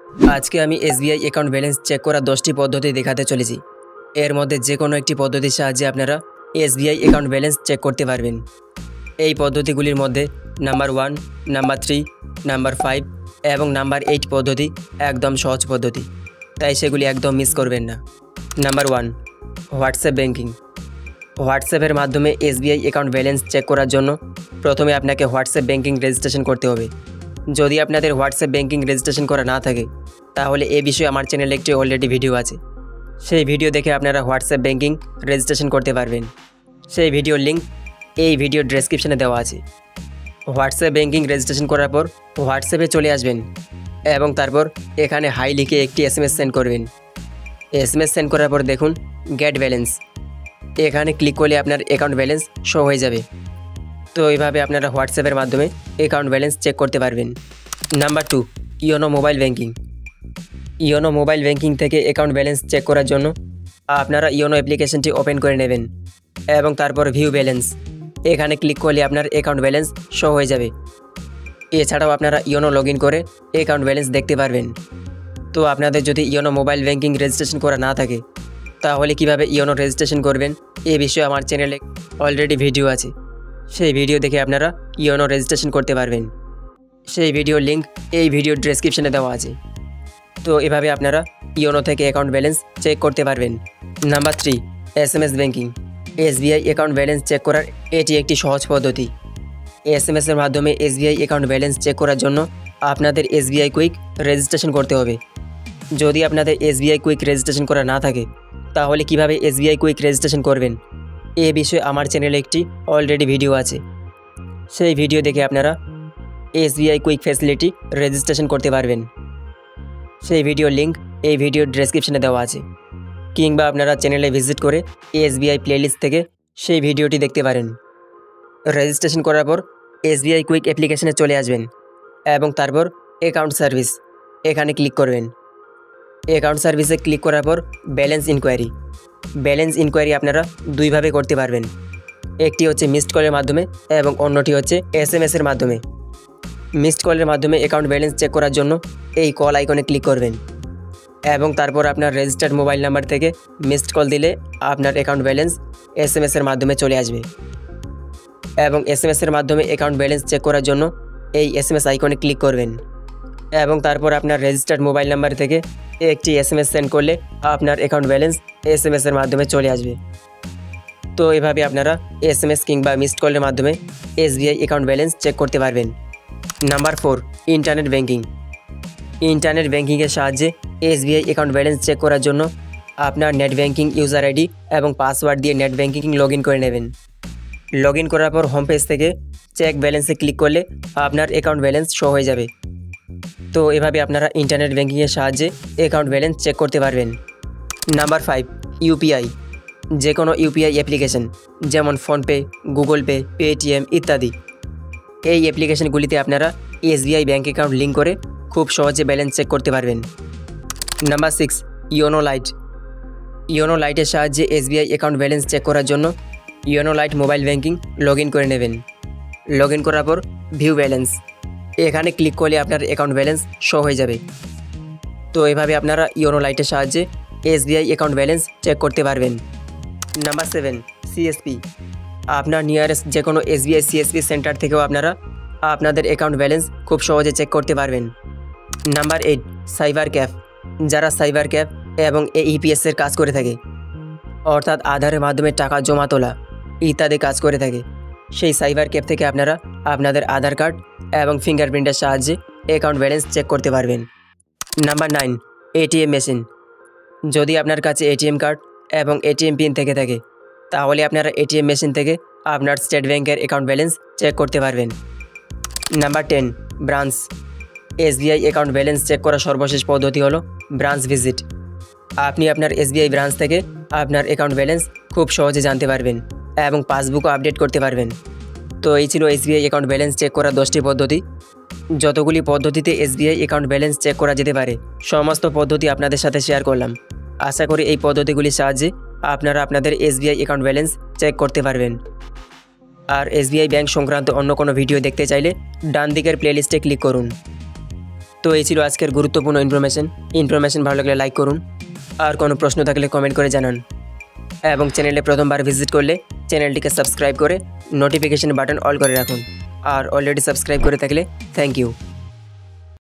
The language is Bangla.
আজকে আমি এসবিআই অ্যাকাউন্ট ব্যালেন্স চেক করা 10টি পদ্ধতি দেখাতে চলেছি। এর মধ্যে যে কোনো একটি পদ্ধতির সাহায্যে আপনারা এসবিআই অ্যাকাউন্ট ব্যালেন্স চেক করতে পারবেন। এই পদ্ধতিগুলির মধ্যে নাম্বার 1, নাম্বার 3, নাম্বার 5 এবং নাম্বার 8 পদ্ধতি একদম সহজ পদ্ধতি, তাই সেগুলি একদম মিস করবেন না। Number 1, WhatsApp banking. হোয়াটসঅ্যাপের মাধ্যমে এসবিআই অ্যাকাউন্ট ব্যালেন্স চেক করার জন্য প্রথমে আপনাকে হোয়াটসঅ্যাপ ব্যাংকিং রেজিস্ট্রেশন করতে হবে। যদি আপনাদের হোয়াটসঅ্যাপ ব্যাংকিং রেজিস্ট্রেশন করা না থাকে তাহলে এ বিষয়ে আমার চ্যানেলে একটি অলরেডি ভিডিও আছে, সেই ভিডিও দেখে আপনারা হোয়াটসঅ্যাপ ব্যাংকিং রেজিস্ট্রেশন করতে পারবেন। সেই ভিডিওর লিঙ্ক এই ভিডিওর ডেসক্রিপশনে দেওয়া আছে। হোয়াটসঅ্যাপ ব্যাংকিং রেজিস্ট্রেশন করার পর হোয়াটসঅ্যাপে চলে আসবেন এবং তারপর এখানে হাই লিখে একটি এসএমএস সেন্ড করবেন। এসএমএস সেন্ড করার পর দেখুন গেট ব্যালেন্স, এখানে ক্লিক করলে আপনার অ্যাকাউন্ট ব্যালেন্স শো হয়ে যাবে। তো এইভাবে আপনারা হোয়াটসঅ্যাপের মাধ্যমে অ্যাকাউন্ট ব্যালেন্স চেক করতে পারবেন। Number 2, YONO mobile banking. YONO mobile banking থেকে অ্যাকাউন্ট ব্যালেন্স চেক করার জন্য আপনারা ইওনো অ্যাপ্লিকেশনটি ওপেন করে নেবেন এবং তারপর ভিউ ব্যালেন্স, এখানে ক্লিক করলে আপনার অ্যাকাউন্ট ব্যালেন্স শো হয়ে যাবে। এছাড়াও আপনারা ইওনো লগ ইন করে অ্যাকাউন্ট ব্যালেন্স দেখতে পারবেন। তো আপনাদের যদি ইওনো মোবাইল ব্যাংকিং রেজিস্ট্রেশন করা না থাকে তাহলে কিভাবে ইওনো রেজিস্ট্রেশন করবেন এ বিষয়ে আমার চ্যানেলে অলরেডি ভিডিও আছে, সেই ভিডিও দেখে আপনারা ইওনো রেজিস্ট্রেশন করতে পারবেন। সেই ভিডিওর লিঙ্ক এই ভিডিওর ডেসক্রিপশনে দেওয়া আছে। তো এভাবে আপনারা ইওনো থেকে অ্যাকাউন্ট ব্যালেন্স চেক করতে পারবেন। Number 3, SMS banking. SBI account balance check করার এটি একটি সহজ পদ্ধতি। এসএমএসের মাধ্যমে এসবিআই অ্যাকাউন্ট ব্যালেন্স চেক করার জন্য আপনাদের এসবিআই কুইক রেজিস্ট্রেশন করতে হবে। যদি আপনাদের এসবিআই কুইক রেজিস্ট্রেশন করা না থাকে তাহলে কিভাবে এসবিআই কুইক রেজিস্ট্রেশন করবেন এ বিষয়ে আমার চ্যানেলে একটি অলরেডি ভিডিও আছে, সেই ভিডিও দেখে আপনারা এসবিআই কুইক ফ্যাসিলিটি রেজিস্ট্রেশন করতে পারবেন। সেই ভিডিওর লিঙ্ক এই ভিডিওর ডেসক্রিপশনে দেওয়া আছে, কিংবা আপনারা চ্যানেলে ভিজিট করে এসবিআই প্লেলিস্ট থেকে সেই ভিডিওটি দেখতে পারেন। রেজিস্ট্রেশন করার পর এসবিআই কুইক অ্যাপ্লিকেশনে চলে আসবেন এবং তারপর অ্যাকাউন্ট সার্ভিস, এখানে ক্লিক করবেন। অ্যাকাউন্ট সার্ভিসে ক্লিক করার পর ব্যালেন্স ইনকোয়ারি। ব্যালেন্স ইনকোয়ারি আপনারা দুইভাবে করতে পারবেন, একটি হচ্ছে মিসড কলের মাধ্যমে এবং অন্যটি হচ্ছে এসএমএসের মাধ্যমে। মিসড কলের মাধ্যমে অ্যাকাউন্ট ব্যালেন্স চেক করার জন্য এই কল আইকনে ক্লিক করবেন এবং তারপর আপনার রেজিস্টার্ড মোবাইল নাম্বার থেকে মিসড কল দিলে আপনার অ্যাকাউন্ট ব্যালেন্স এসএমএসের মাধ্যমে চলে আসবে এবং এসএমএসের মাধ্যমে অ্যাকাউন্ট ব্যালেন্স চেক করার জন্য এই এসএমএস আইকনে ক্লিক করবেন এবং তারপর আপনার রেজিস্টার্ড মোবাইল নাম্বার থেকে একটি এসএমএস সেন্ড করলে আপনার অ্যাকাউন্ট ব্যালেন্স এসএমএসের মাধ্যমে চলে আসবে। তো এভাবে আপনারা এসএমএস কিংবা মিসড কলের মাধ্যমে এসবিআই অ্যাকাউন্ট ব্যালেন্স চেক করতে পারবেন। Number 4, internet banking. ইন্টারনেট ব্যাংকিংয়ের সাহায্যে এসবিআই অ্যাকাউন্ট ব্যালেন্স চেক করার জন্য আপনার নেট ব্যাংকিং ইউজার আইডি এবং পাসওয়ার্ড দিয়ে নেট ব্যাংকিং লগ ইন করে নেবেন। লগ ইন করার পর হোম পেজ থেকে চেক ব্যালেন্সে ক্লিক করলে আপনার অ্যাকাউন্ট ব্যালেন্স শো হয়ে যাবে। তো এভাবে আপনারা ইন্টারনেট ব্যাংকিংয়ের সাহায্যে অ্যাকাউন্ট ব্যালেন্স চেক করতে পারবেন। Number 5, UPI. যে কোনো ইউপিআই অ্যাপ্লিকেশন যেমন ফোনপে, গুগল পে, পেটিএম ইত্যাদি, এই অ্যাপ্লিকেশনগুলিতে আপনারা এসবিআই ব্যাঙ্ক অ্যাকাউন্ট লিঙ্ক করে খুব সহজে ব্যালেন্স চেক করতে পারবেন। Number 6, YONO light. ইওনো লাইটের সাহায্যে এসবিআই অ্যাকাউন্ট ব্যালেন্স চেক করার জন্য YONO light mobile banking log in করে নেবেন। লগ ইন করার পর ভিউ ব্যালেন্স, এখানে ক্লিক করলে আপনার অ্যাকাউন্ট ব্যালেন্স শো হয়ে যাবে। তো এভাবে আপনারা ইওনো লাইটের সাহায্যে এসবিআই অ্যাকাউন্ট ব্যালেন্স চেক করতে পারবেন। Number 7, CSP. আপনার নিয়ারেস্ট যে কোনো এসবিআই সিএসপি সেন্টার থেকেও আপনারা আপনাদের অ্যাকাউন্ট ব্যালেন্স খুব সহজে চেক করতে পারবেন। Number 8, cyber cafe. যারা সাইবার ক্যাফ এবং এইপিএসের কাজ করে থাকে, অর্থাৎ আধারের মাধ্যমে টাকা জমা তোলা ইত্যাদি কাজ করে থাকে, সেই সাইবার ক্যাফ থেকে আপনারা আপনাদের আধার কার্ড এবং ফিঙ্গারপ্রিন্টের সাহায্যে অ্যাকাউন্ট ব্যালেন্স চেক করতে পারবেন। Number 9, ATM machine. যদি আপনার কাছে এটিএম কার্ড এবং এটিএম পিন থেকে থাকে তাহলে আপনারা এটিএম মেশিন থেকে আপনার স্টেট ব্যাংকের অ্যাকাউন্ট ব্যালেন্স চেক করতে পারবেন। Number 10, branch. SBI account balance check করার সর্বশেষ পদ্ধতি হলো ব্রাঞ্চ ভিজিট। আপনি আপনার এসবিআই ব্রাঞ্চ থেকে আপনার অ্যাকাউন্ট ব্যালেন্স খুব সহজে জানতে পারবেন এবং পাসবুকও আপডেট করতে পারবেন। তো এই ছিল এসবিআই অ্যাকাউন্ট ব্যালেন্স চেক করার 10টি পদ্ধতি। যতগুলি পদ্ধতিতে এসবিআই অ্যাকাউন্ট ব্যালেন্স চেক করা যেতে পারে সমস্ত পদ্ধতি আপনাদের সাথে শেয়ার করলাম। আশা করি এই পদ্ধতিগুলির সাহায্যে আপনারা আপনাদের এসবিআই অ্যাকাউন্ট ব্যালেন্স চেক করতে পারবেন। আর এসবিআই ব্যাংক সংক্রান্ত অন্য কোনো ভিডিও দেখতে চাইলে ডান দিকের প্লেলিস্টে ক্লিক করুন। তো এই ছিল আজকের গুরুত্বপূর্ণ ইনফরমেশন ভালো লাগলে লাইক করুন, আর কোনো প্রশ্ন থাকলে কমেন্ট করে জানান, এবং চ্যানেলে প্রথমবার ভিজিট করলে চ্যানেলটিকে সাবস্ক্রাইব করে নোটিফিকেশন বাটন অল করে রাখুন। আর অলরেডি সাবস্ক্রাইব করে থাকলে থ্যাংক ইউ।